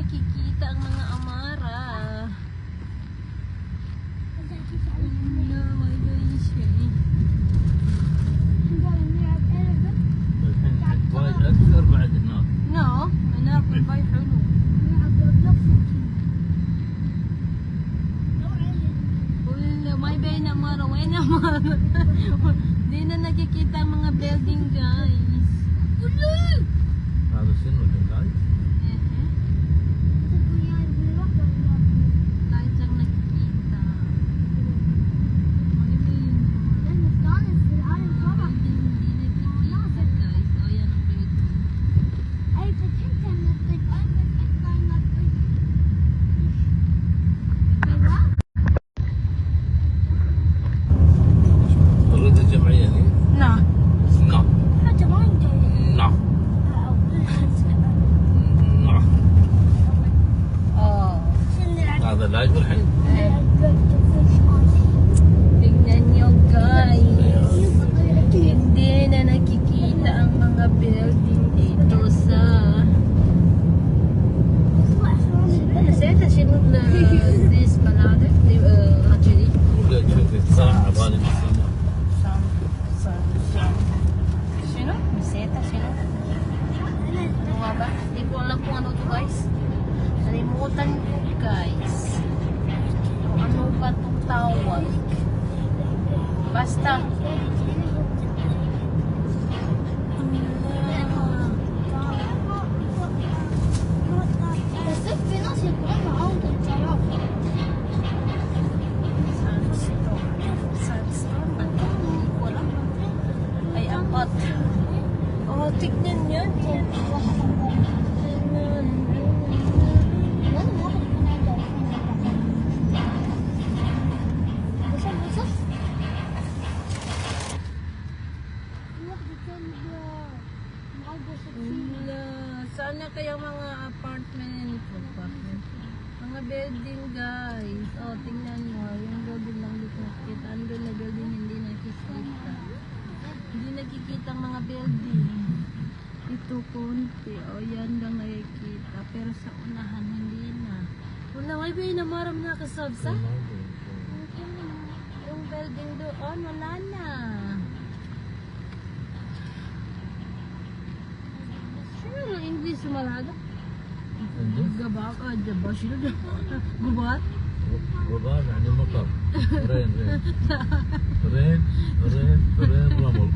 nakikita ang mga amara. No, my gosh. وايد اكثر بعد هناك. No, هناك الباي حلو. Wala, may bay na amara. May na amara. Di na nakikita ang mga building, guys. هذا شنو اللايت؟ Lights ang nakikita. May bay na. Hindi nakikita, guys. O, yan ang building. تريد الجمعية هنا؟ Na. نعم نعم نعم. Oh. هذا لايف الحين؟ Tingnan nyo, guys. Hindi na nakikita ang mga building dito sa... نسيت شنو this بلادة actually. ولا تشوفي الساعة بالي بالسنة. Sino? Niseta, sino? Ano nga ba? Hindi ko alam kung ano to, guys. Nalimutan ko, guys. Kung ano ba itong tawag. Basta. Sandstone ba ito? Hindi ko alam. Ay, angat. Oh, tignan yan. Wala. Sana kaya mga apartment. Mga building, guys. Oh, tingnan mo. Yung building lang dito nakikita. Andun na building hindi nakikita. Hindi nakikita ang mga building. Ito konti. Oh, yan lang nakikita. Pero sa unahan, hindi na. Wala, may bay na maram nakasabsa. Yung building doon, wala na. Sino ang English sumalaga? Gabak, jabba, sino gubat? رباب يعني مطر. رين رين رين رين رين رمل.